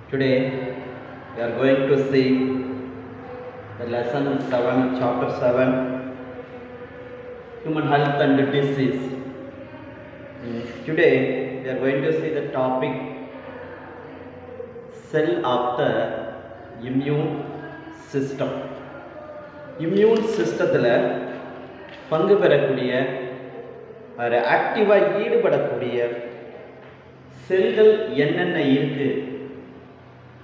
Today we are going to see the lesson 7, chapter 7, Human Health and Disease. Today we are going to see the topic Cell of the Immune System. Immune system பங்கு பெறக்கூடிய ஆக்டிவாக ஈடுபடக்கூடிய செல்கள் என்னென்ன இருக்கு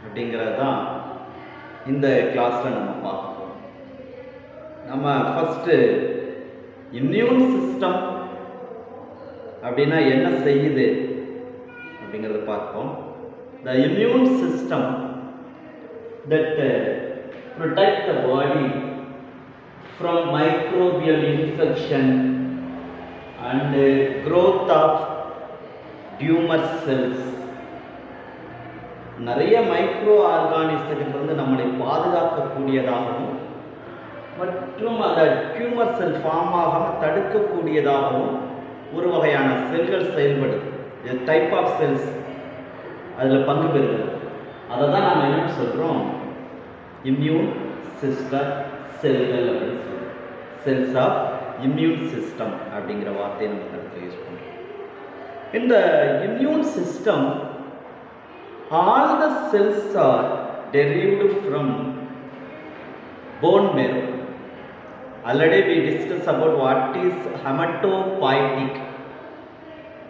அப்படிங்கிறது தான் இந்த கிளாஸில் நம்ம பார்ப்போம். நம்ம ஃபஸ்ட்டு இம்யூன் சிஸ்டம் அப்படின்னா என்ன செய்யுது அப்படிங்கிறத பார்ப்போம். The immune system that protect the body from microbial infection and growth of tumor cells. நிறைய மைக்ரோ ஆர்கானிசத்திலிருந்து நம்மளை பாதுகாக்கக்கூடியதாகவும் மற்றும் அந்த டியூமர் செல் ஃபார்ம் ஆகாமல் தடுக்கக்கூடியதாகவும் ஒரு வகையான செல்கள் செயல்படுது. டைப் ஆஃப் செல்ஸ் அதில் பங்கு பெறுகிறது. அதை தான் நம்ம என்ன சொல்கிறோம், இம்யூன் சிஸ்டம் செல்கள் அப்படின்னு சொல்கிறோம். செல்ஸ் ஆஃப் இம்யூன் சிஸ்டம் அப்படிங்கிற வார்த்தையை நம்ம கருத்தில் யூஸ் பண்ணுறோம். இந்த immune system all the cells are derived from bone marrow. Already we discussed about what is hematopoietic.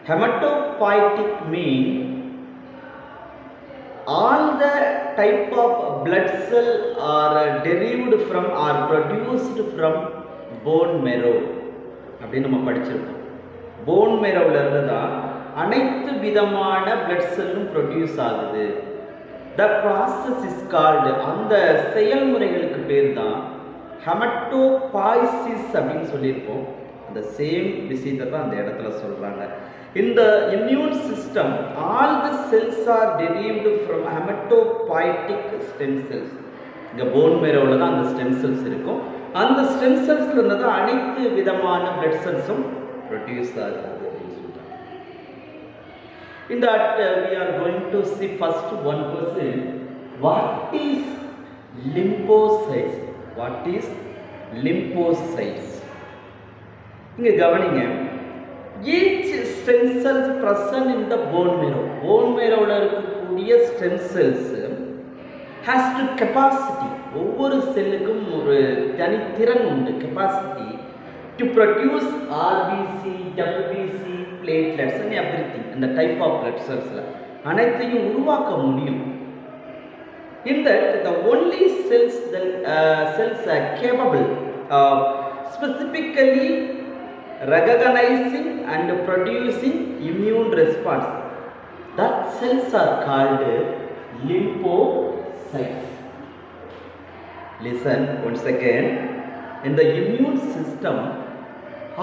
Hematopoietic mean all the type of blood cell are derived from or produced from bone marrow. அப்படி நம்ம படிச்சிருக்கோம். Phone மேரோவில் இருந்து தான் அனைத்து விதமான blood செல்லும் produce ஆகுது. The process is called, அந்த செயல்முறைகளுக்கு பேர் தான் ஹெமட்டோபாய்சிஸ் அப்படின்னு சொல்லியிருப்போம். அந்த சேம் விஷயத்தை தான் அந்த இடத்துல சொல்கிறாங்க. இந்த immune system all the cells are derived from haematopoietic stem cells. இங்கே போன் மேரோவில் தான் அந்த ஸ்டெம் செல்ஸ் இருக்கும். அந்த ஸ்டெம் செல்ஸில் இருந்து தான் அனைத்து விதமான பிளட் செல்ஸும் ப்ரொடியூஸ் ஆகுது. In that we are going to see first one question, what is lymphocytes? What is lymphocytes? இங்க கவனிங்க, each stem cells present in the bone marrow. bone marrowல இருக்கக்கூடிய stem cells has to capacity, ஒவ்வொரு செல்லுக்கும் ஒரு தனித்திறன் உண்டு, capacity to produce RBC, WBC, platelets and everything. இந்த type of blood cells அனைத்தையும் உருவாக்க முடியும். In that the only cells are capable of specifically recognizing and producing immune response, that cells are called lymphocytes. Listen once again, in the immune system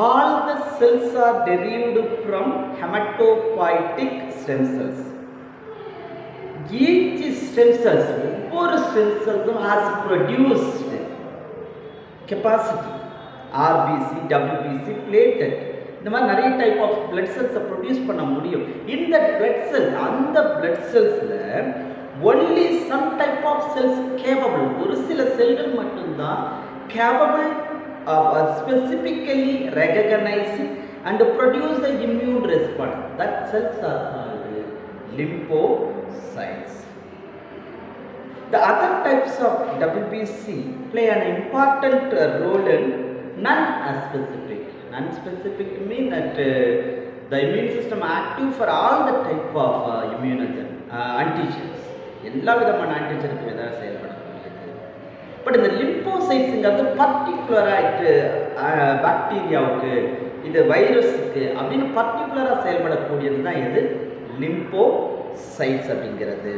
all the cells are derived from hematopoietic stem cells. Each stem cells, ஒவ்வொரு stem cells has produced capacity, RBC, WBC, platelet, இந்த மாதிரி நிறைய type of blood செல்ஸை produce பண்ண முடியும். இந்த blood cell, அந்த blood செல்ஸில் only some type of cells capable, ஒரு சில செல்கள் மட்டும்தான் capable specifically recognizing and produce the immune response. That cells are called lymphocytes. The other types of WBC play an important role in non-specific. Non-specific mean that the immune system active for all the type of immunogen, antigens. எல்லா விதமான ஆன்டிஜனுக்கு எதாவது செயல்படும். But இந்த லிம்போசைட்ஸுங்கிறது பர்டிகுலராக பாக்டீரியாவுக்கு, இது வைரஸுக்கு அப்படின்னு பர்டிகுலராக செயல்படக்கூடியது தான் எது, லிம்போசைட்ஸ் அப்படிங்கிறது.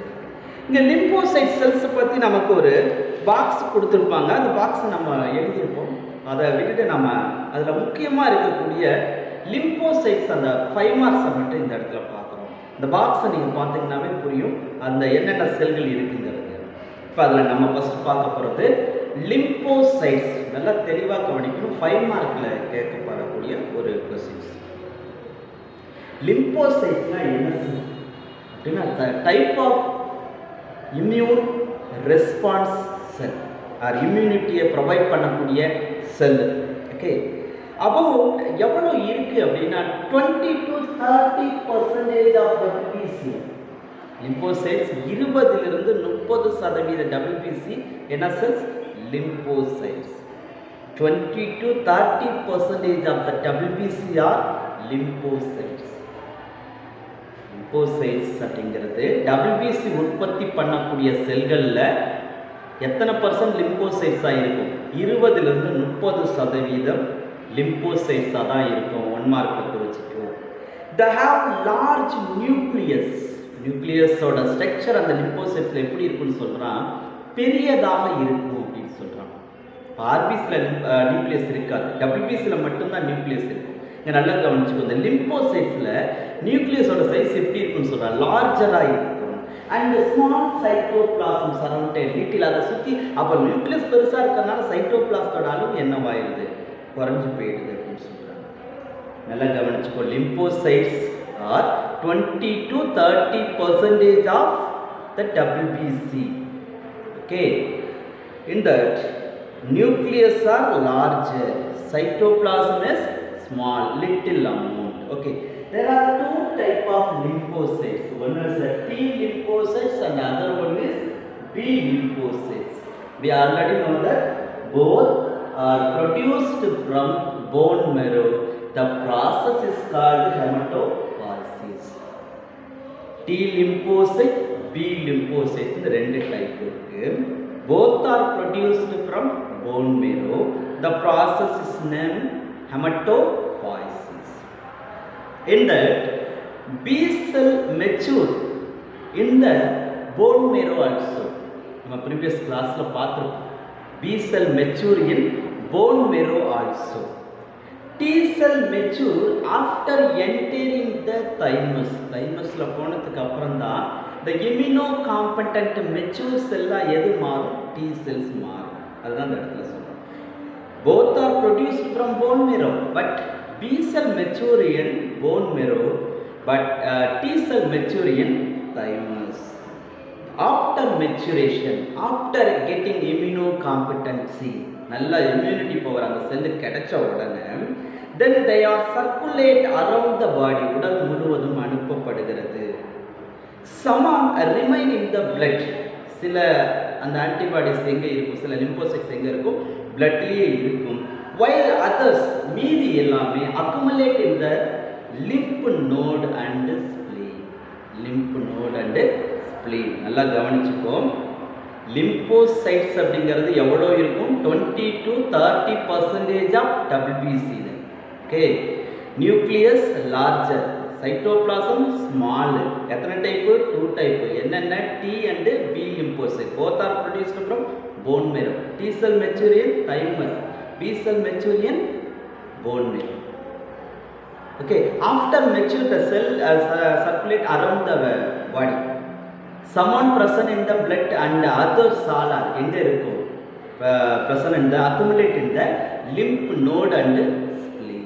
இங்கே லிம்போசைட் செல்ஸை பற்றி நமக்கு ஒரு பாக்ஸ் கொடுத்துருப்பாங்க. அந்த பாக்ஸை நம்ம எழுதியிருப்போம். அதை விட்டுட்டு நம்ம அதில் முக்கியமாக இருக்கக்கூடிய லிம்போசைட்ஸ் அந்த 5 மார்க்ஸை மட்டும் இந்த இடத்துல பார்க்குறோம். இந்த பாக்ஸை நீங்கள் பார்த்தீங்கன்னாவே புரியும் அந்த என்னென்ன செல்கள் இருக்குங்கிறது. இப்போ அதில் நம்ம ஃபஸ்ட் பார்க்க போகிறது லிம்போசைட்ஸ். நல்லா தெளிவாக கவனிக்கணும், 5 மார்க்கில் கேட்கப்படக்கூடிய ஒரு கொஸ்டின்ஸ். லிம்போசைட்ஸ்னால் என்ன அப்படின்னா type of immune response cell or இம்யூனிட்டியை ப்ரொவைட் பண்ணக்கூடிய செல். ஓகே, அப்போ எவ்வளோ இருக்குது அப்படின்னா 20 to 30% ஆஃப் WBC லிம்போசைட்ஸ், 20லிருந்து 30% WBC என்ன cells? Lymphocytes. 20 to 30% of the WBC are lymphocytes. Lymphocytes அப்படிங்கிறது WBC உற்பத்தி பண்ணக்கூடிய செல்களில் எத்தனை % லிம்போசைட்ஸாக இருக்கும்? 20லிருந்து 30% லிம்போசைட்ஸாக தான் இருக்கும். 1 மார்க்கில் குறிச்சிக்கும். They have large nucleus. நியூக்ளியஸோட ஸ்ட்ரக்சர் அந்த லிம்போசைட்ஸில் எப்படி இருக்குன்னு சொல்கிறான்? பெரியதாக இருக்கும் அப்படின்னு சொல்கிறான். ஆர்பிசியில் நியூக்ளியஸ் இருக்காது, WBCயில் மட்டும்தான் நியூக்ளியஸ் இருக்கும். இங்கே நல்லா கவனிச்சுக்கோ, இந்த லிம்போசைட்ஸில் நியூக்ளியஸோட சைஸ் எப்படி இருக்குன்னு சொல்கிறான்? லார்ஜராக இருக்கும். And small cytoplasm surrounded little, அதை சுற்றி. அப்போ நியூக்ளியஸ் பெருசாக இருக்கிறதுனால சைட்டோபிளாஸ்டோட அளவு என்னவாயிருது? குறைஞ்சி போயிடுது அப்படின்னு சொல்கிறாங்க. நல்லா கவனிச்சுக்கோ, lymphocytes are 20 to 30% of the WBC. Okay, in that nucleus are larger, cytoplasm is small, little amount. Okay, there are 2 type of lymphocytes. One is the T lymphocytes and other one is B lymphocytes. We already know that both are produced from bone marrow. The process is called hematopoiesis. T lymphocyte, B lymphocyte இந்த ரெண்டு type இருக்கு. Both are produced from bone marrow. The process is named hematopoiesis. In that, B cell mature in the bone marrow also. நம்ம previous classல பார்த்திருக்கோம். B cell mature in bone marrow also. T cell mature after entering the thymus. Thymusல போனதுக்கு அப்புறம் தான் the immunocompetent mature cell எது மாறும்? T cells மாறும். அதுதான் இந்த இடத்துல சொல்றோம். Both are produced from bone marrow, but B cell mature in bone marrow, but T cell mature in thymus. After maturation, after getting immunocompetency, நல்ல immunity power அந்த செல்லுக்கு கிடைச்ச உடனே, then they are circulate around the body, உடல் முழுவதும் அனுப்பப்படுகிறது. Some remain in the blood. சில அந்த ஆன்டிபாடிஸ் எங்கே இருக்கும்? சில லிம்போசைட்ஸ் எங்கே இருக்கும்? பிளட்லேயே இருக்கும். While others, மீதி எல்லாமே accumulate in the lymph node and spleen. Lymph node and spleen. நல்லா கவனிச்சுக்கோ. லிம்போசைட்ஸ் அப்படிங்கிறது எவ்வளோ இருக்கும்? 20 to 30% of WBC. Okay, nucleus larger, cytoplasm small. எத்தனை டைப்? 2 டைப். என்னென்ன? T and B lymphocyte. Both are produced from bone marrow. T cell mature in thymus, B cell mature in bone marrow. Okay, after mature the cell circulate around the body. Some are present in the blood and others all are எங்க இருக்கும்? Present in the accumulate in the lymph node and spleen.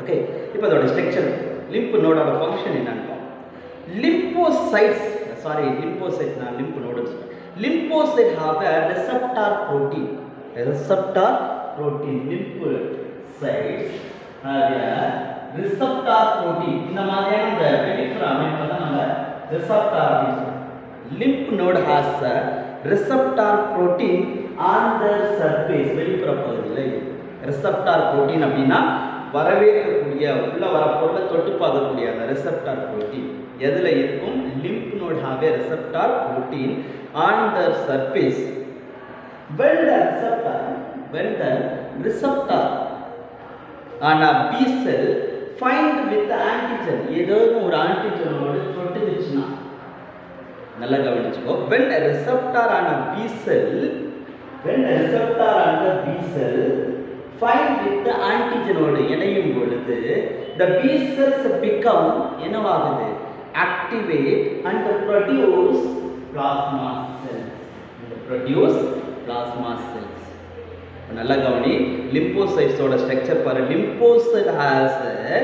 Okay, இப்போ அதோட structure, lymph node ஓட function என்னன்னு பார்ப்போம். Lymphocytes, sorry lymphocytes நான் lymph node சொல்றேன். Lymphocyte have a receptor protein. Receptor protein. Lymphocytes have a receptor protein. இந்த மாதிரியான இந்த வெளிப்புற அமைப்பை தான் நம்ம receptor அப்படின்னு சொல்றோம். Lymph node has a receptor protein on the surface. வெளிப்புற பகுதியில் receptor protein அப்படின்னா வரவேற்கக்கூடிய, உள்ள வர பொருளை தொட்டு பார்க்கக்கூடிய அந்த receptor protein எதில் இருக்கும்? Lymph node have a receptor protein on the surface. When the receptor on a B cell find with the antigen, ஏதோ ஒரு ஆன்டிஜனோடு தொட்டுச்சுன்னா, நல்லா கவனிச்சுக்கோ. When a receptor on a B cell, find with the antigenோடு இணையும் பொழுது the B cells become என்னவாகுது? Activate and produce plasma cells. நல்லா கவனி. லிம்போசைட்ஸோட structure பாரு. Lymphocyte has a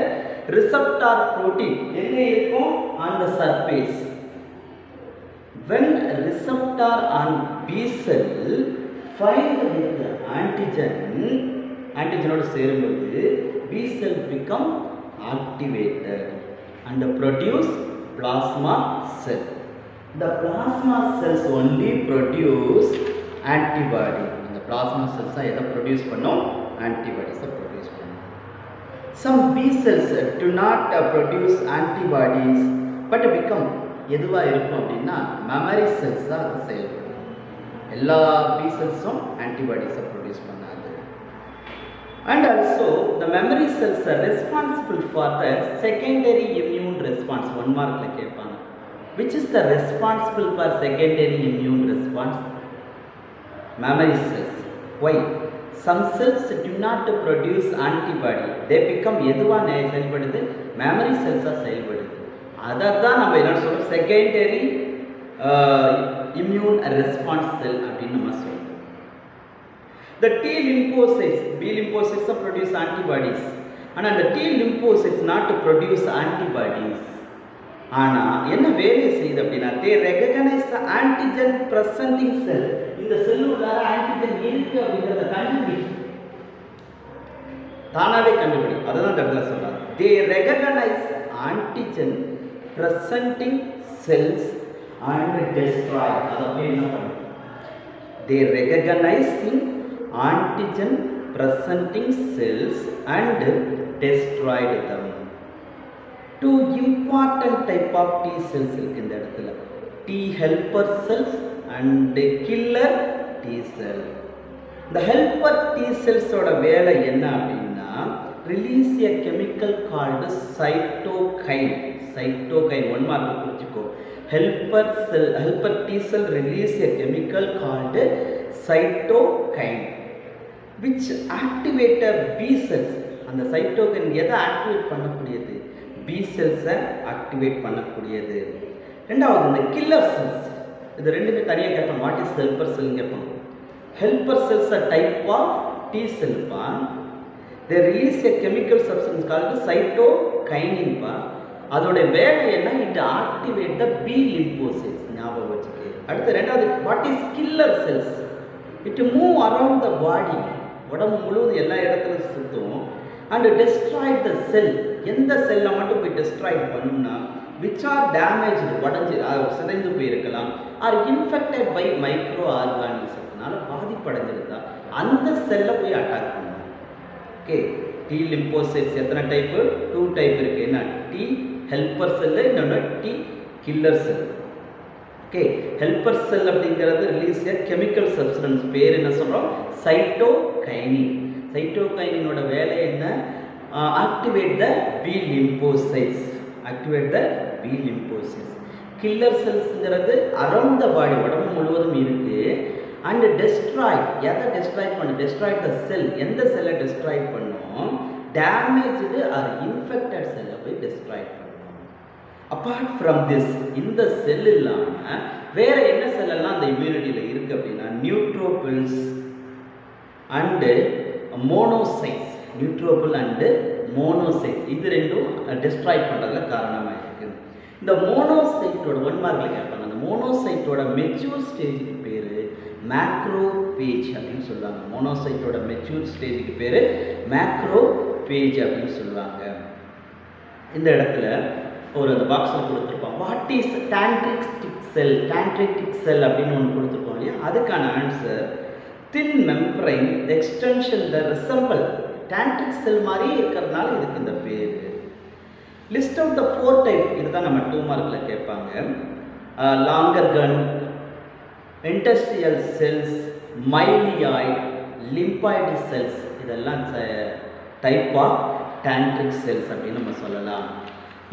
receptor protein எங்க இருக்கும்? On the surface. When receptor on B cell find with the antigen ஓட சேரும்போது B cell become activated and produce plasma cell. The plasma cells only produce antibody. The plasma cells எதை produce பண்ணும்? Antibodies produce பண்ணும். Some B cells do not produce antibodies but become எதுவா இருக்கும் அப்படின்னா memory cells அது செயல்படும். எல்லா B cellsம் antibodies produce பண்ணாது. And also the memory cells are responsible for the secondary immune response. One mark la kepanga. Which is the responsible for secondary immune response? Memory cells. Why? Some cells do not produce antibody. They become எதுவா செயல்படுது? Memory cells செயல்படுது. அதான் நம்ம என்ன சொல்றோம்? Secondary immune response cell அப்படின்னு நம்ம சொல்றோம். The T lymphocytes, B lymphocytes produce antibodies. And the T lymphocytes not to produce antibodies. ஆனா என்ன வேலை செய்யுது அப்படின்னா they recognize the antigen presenting cell. இந்த செல்லுல ஆன்டிஜன் இருக்கு அப்படிங்கறத கண்டுபிடிக்கும். தானாவே கண்டுபிடிக்கும். அதான் டக்ளஸ் சொல்றாரு. They recognize antigen presenting cells and destroy. அத அப்படியே என்ன பண்ணும்? They recognizing antigen presenting cells and destroyed them. Two important type of T cells இருக்கு இந்த இடத்துல. T helper cells and killer T cell. The helper T cells ஓட வேலை என்ன அப்படின்னா release a chemical called cytokine. Cytokine one mark குறிச்சுக்கோ. Helper T cell release a chemical called cytokine which activate B cells. அந்த cytokine எதை activate பண்ணக்கூடியது? B cells activate பண்ணக்கூடியது. ரெண்டாவது இந்த killer cells. இது ரெண்டுமே தனியா கேட்போம். வாட் இஸ் helper cell கேட்போம். Helper cells are type of T cell பா. They release a chemical substance called cytokinin பா. அதோட வேலை என்ன? it activate the B lymphocytes. ஞாபகம் வச்சுக்கே. அடுத்து ரெண்டாவது what is killer cells? It move around the body. உடம்பு முழுவதும் எல்லா இடத்துலயும் சுத்தும் and destroy the cell. எந்த செல்ல மட்டும் போய் destroy பண்ணும்னா which are damaged உடைஞ்சு சிதைந்து போயிருக்கலாம் or infected by microorganisms. அதனால பாதிப்படைஞ்சிருந்தா அந்த செல்ல போய் அட்டாக் பண்ணும். ஓகே, T lymphocytes எத்தனை டைப்? 2 டைப் இருக்கு. என்ன? T helper cell இன்னொன்னு T killer cell. Okay, helper cell அப்படிங்கிறது ரிலீஸ் a chemical substance. பேர் என்ன சொல்றோம்? cytokinin. cytokinin ஓட வேலை என்ன? activate the B lymphocytes. activate the B lymphocytes. killer cellsங்கிறது around the body உடம்பு முழுவதும் இருக்கு and destroy. எதை destroy பண்ணு? destroy the cell. எந்த செல்லை destroy பண்ணும்? damaged or infected செல்லை போய் destroy பண்ணும். apart from this இந்த செல் இல்லாம வேற என்ன செல் எல்லாம் அந்த இம்யூனிட்டில இருக்கு அப்படின்னா neutrophils and monocytes. neutrophil and monocytes இது ரெண்டும் destroy பண்றதுல காரணமா இருக்கு. இந்த monocyteோட ஒன் மார்க்ல கேட்பாங்க. அந்த monocyteோட மெச்சூர் ஸ்டேஜ்க்கு பேரு மேக்ரோபேஜ் அப்படின்னு சொல்லுவாங்க. monocyteோட மெச்சூர் ஸ்டேஜ்க்கு பேரு மேக்ரோபேஜ் அப்படின்னு சொல்லுவாங்க. இந்த இடத்துல ஒரு அந்த பாக்ஸ்ல கொடுத்திருப்பாங்க. What is dendritic cell? dendritic cell அப்படின்னு ஒன்று கொடுத்திருப்போம் இல்லையா? அதுக்கான answer thin membrane extension that resemble dendritic cell மாதிரி இருக்கிறதுனால இதுக்கு இந்த பேர். லிஸ்ட் ஆஃப் த 4 டைப் இதுதான் நம்ம 2 மார்க்ல கேட்பாங்க. லாங்கர் கன், interstitial cells, myeloid, lymphoid cells இதெல்லாம் டைப் ஆஃப் dendritic cells அப்படின்னு நம்ம சொல்லலாம்.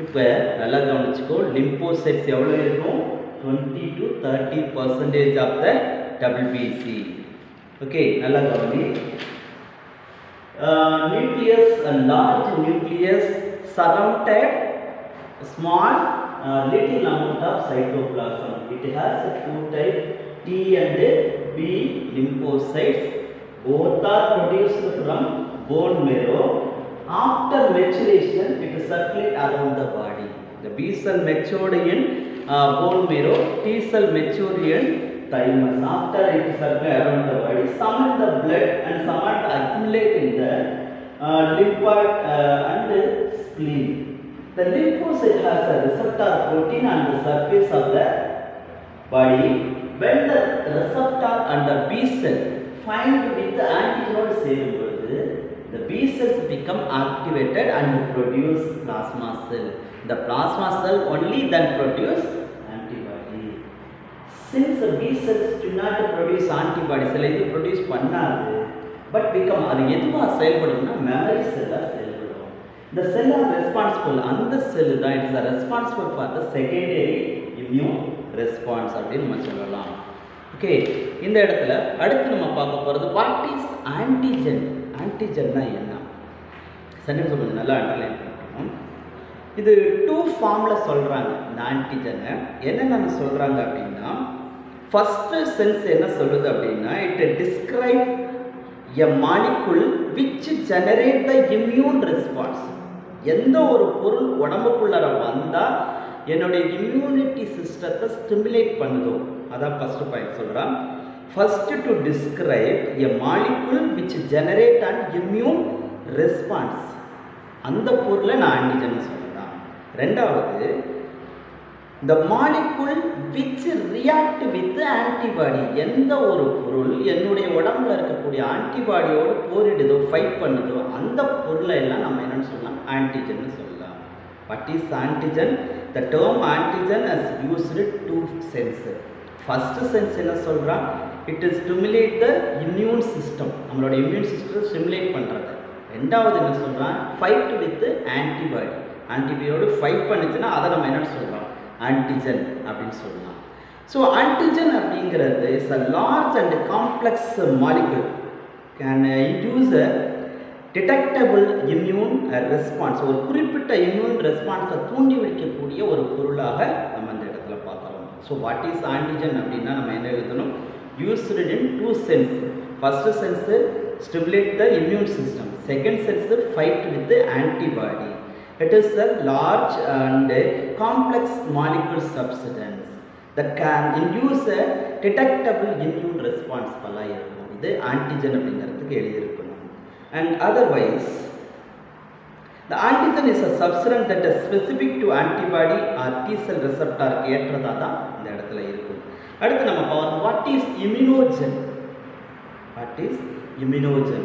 இப்போ நல்லா கவனிச்சுக்கோ. லிம்போசைட்ஸ் எவ்வளோ இருக்கும்? 20 to 30% of the WBC. Okay, நல்லா கவனி. nucleus, a large nucleus surrounded small little amount of cytoplasm. It has 2 types, T and B lymphocytes. Both are produced from bone marrow. After maturation, it circulates around the body. The B cell matured in bone marrow, T cell maturity and thymus. After it circle around the body, some in the blood and some are accumulate in the lymphoid and spleen. The lymphocyte has a receptor protein on the surface of the body. When the receptor and the B cell find with the antigen same the B cells become activated and produce plasma cell. The plasma cell only then produce antibody. Since the B cells do not produce antibodies, இது produce பண்ணாது, but become அது எதுவா செயல்படும்னா memory cell செயல்படும். The cell are responsible, அந்த cell தான் it is responsible for the secondary immune response அப்படின்னு நம்ம சொல்லலாம். ஓகே, இந்த இடத்துல அடுத்து நம்ம பார்க்க போகிறது வாட் இஸ் ஆன்டிஜன். ஆன்டிஜன்னா என்ன சென்டென்ஸ் கொஞ்சம் நல்லா அண்டர்லைன் பண்ணிக்கணும். இது 2 ஃபார்மில் சொல்கிறாங்க இந்த ஆன்டிஜனை. என்னென்ன சொல்கிறாங்க அப்படின்னா, ஃபஸ்ட்டு சென்ஸ் என்ன சொல்லுது அப்படின்னா, it describe a molecule which generate the immune response. எந்த ஒரு பொருள் உடம்புக்குள்ளார வந்தால் என்னுடைய இம்யூனிட்டி சிஸ்டத்தை ஸ்டிமுலேட் பண்ணுதோ அதான் ஃபஸ்ட்டு பாயிண்ட் சொல்கிறான். First to describe a molecule which generate and immune response, அந்த பொருளை நான் ஆன்டிஜன் சொல்லலாம். ரெண்டாவது, த molecule which react with antibody, எந்த ஒரு பொருள் என்னுடைய உடம்புல இருக்கக்கூடிய ஆன்டிபாடியோடு போரிடுதோ ஃபைட் பண்ணுதோ அந்த பொருளை எல்லாம் நம்ம என்னென்னு சொல்லலாம், ஆன்டிஜன் சொல்லலாம். What is antigen? The term antigen is used two sense. First sense என்ன சொல்கிறான், it is stimulate the immune system, நம்மளோட இம்யூன் சிஸ்டத்தை ஸ்டிமுலேட் பண்ணுறது. ரெண்டாவது என்ன சொல்கிறான், ஃபைட் வித் ஆன்டிபாடி, ஆன்டிபாடியோடு ஃபைட் பண்ணிச்சுன்னா அதை நம்ம என்னென்னு சொல்கிறோம், ஆன்டிஜன் அப்படின்னு சொல்லலாம். ஸோ ஆன்டிஜன் அப்படிங்கிறது is a large and complex molecule can induce a detectable immune response. ஒரு குறிப்பிட்ட இம்யூன் ரெஸ்பான்ஸை தூண்டி விடிக்கக்கூடிய ஒரு பொருளாக நம்ம இந்த இடத்துல பார்க்கலாம். ஸோ வாட் இஸ் ஆன்டிஜன் அப்படின்னா நம்ம என்ன எழுதணும், used in two sense. First sense stimulate the immune system, second sense fight with antibody. It is a large and complex molecule substance that can induce a detectable immune response. பல இருக்கும், இது antigen அப்படிங்கிறதுக்கு எழுதியிருக்கணும். And otherwise, the antigen is a substance that is specific to antibody or T cell receptor ஏற்றதா தான் இந்த இடத்துல இருக்கும். அடுத்து நம்ம பார்ப்போம், what is immunogen? What is immunogen?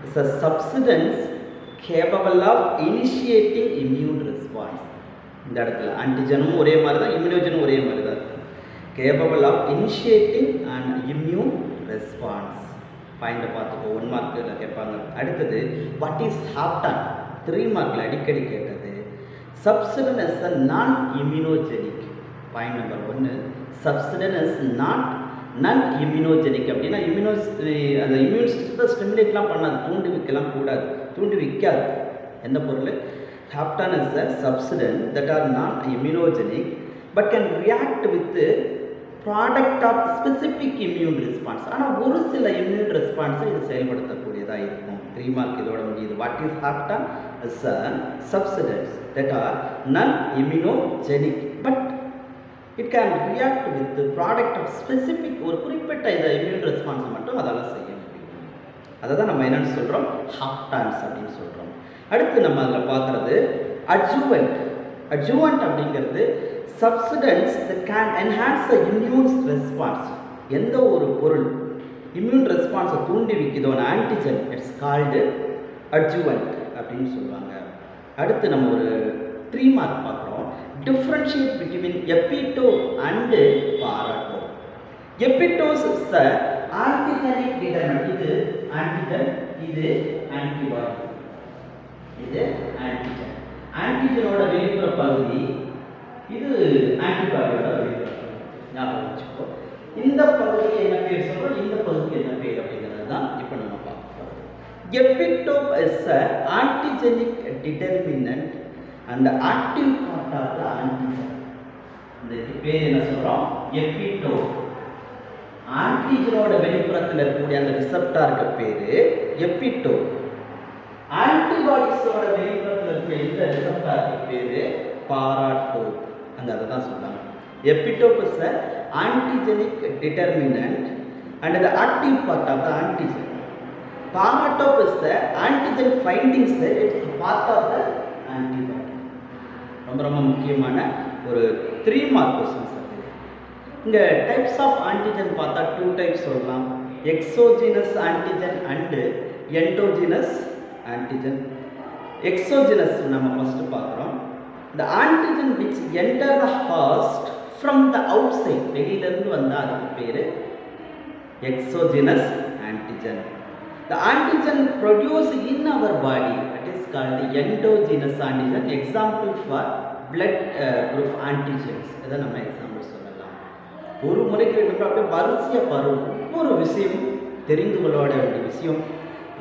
It's a substance capable of initiating immune response. இந்த இடத்துல ஆன்டிஜனும் ஒரே மாதிரி தான், இம்யூனோஜனும் ஒரே மாதிரி தான் இருக்கும். Capable of initiating and immune response. பாயிண்டை பார்த்துக்கோ, 1 மார்க்கில் கேட்பாங்க. அடுத்தது வாட் இஸ் ஹாப்டான், 3 மார்க்கில் அடிக்கடி கேட்டது. சப்ஸ்டன்ஸ் இஸ் அ நான் immunogenic. Point number 1, substance is நான் இம்யூனோஜெனிக் அப்படின்னா அந்த இம்யூன் சிஸ்டத்தை ஸ்டிமுலேட்லாம் பண்ணாது, தூண்டி வைக்கலாம் கூடாது, தூண்டி வைக்காது. எந்த பொருள், hapten is a substance that are non immunogenic but can react with product of specific immune response. ஆனால் ஒரு சில இம்யூன் ரெஸ்பான்ஸை இது செயல்படுத்தக்கூடியதாக இருக்கும். 3 மார்க் இதோட முடியுது. What is hapten? Is a substance that are non immunogenic but it can react with product of specific, ஒரு குறிப்பிட்ட இந்த இம்யூன் ரெஸ்பான்ஸை மட்டும் அதால் செய்ய முடியும். அதை தான் நம்ம என்னென்னு சொல்கிறோம், ஹாப்டான்ஸ் அப்படின்னு சொல்கிறோம். அடுத்து நம்ம அதில் பார்க்குறது அட்ஜுவன்ட். அட்ஜுவன்ட் அப்படிங்கிறது substance that can enhance the immune response. எந்த ஒரு பொருள் இம்யூன் ரெஸ்பான்ஸை தூண்டி வைக்குதோன்னு ஆன்டிஜன், இட்ஸ் கால்டு அட்ஜுவன்ட் அப்படின்னு சொல்லுவாங்க. அடுத்து நம்ம ஒரு 3 மார்க் பார்க்குறோம். Differentiate between epitope and paratope. Epitope is the antigenic determinant. இது antigen, இது antibody, இது antigen. ஆன்டிஜனோட வெளிப்புற பகுதி, இது ஆன்டிபாடியோட வெளிப்புற பகுதி. ஞாபகம் வச்சுக்கோ. இந்த பகுதிக்கு என்ன பேர் சொல்றோம், இந்த பகுதிக்கு என்ன பேர் அப்படிங்கிறது தான் இப்போ நம்ம பார்க்க போகிறோம். Epitope is a antigenic determinant and the active part of the antigen. இந்த பேர் என்ன சொல்றோம், epitope. ஆன்டிஜனோட வெளிப்புறத்தில் இருக்கக்கூடிய அந்த ரிசெப்டாருக்கு பேரு epitope. ஆன்டிபாடிஸோட வெளிப்புறத்தில் இருக்கக்கூடிய இந்த ரிசெப்டாருக்கு பேரு பாராட்டோப். அந்த அதை தான் சொல்றாங்க. Epitope is the antigenic determinant and the active part of the antigen. Paratope is the antigen finding cell, it is part of the antibody. ரொம்ப முக்கியமான ஒரு 3 மார்க் क्वेश्चंस அது. இங்க டைப்ஸ் ஆஃப் ஆன்டிஜன் பார்த்தா 2 டைப்ஸ் சொல்லலாம். Exogenous antigen and endogenous antigen. Exogenous நம்ம first பார்க்குறோம். The antigen which enter the host from the outside, வெளியில இருந்து வந்தா அதுக்கு பேரு exogenous antigen. The antigen produced in our body, that is called the endogenous antigen. Example for blood group antigens. இதை நம்ம example சொல்லலாம். ஒரு முறைக்கு ரெண்டு முறை அப்படியே வரிசையாக பாருவோம். ஒவ்வொரு விஷயம் தெரிந்து கொள்ள வேண்டிய விஷயம்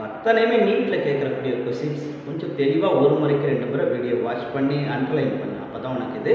அத்தனையுமே நீட்டில் கேட்கக்கூடிய கொஸ்டின்ஸ் கொஞ்சம் தெளிவாக ஒரு முறைக்கு ரெண்டு முறை வீடியோ வாட்ச் பண்ணி அண்டர்லைன் பண்ணு, அப்போ தான் உனக்கு இது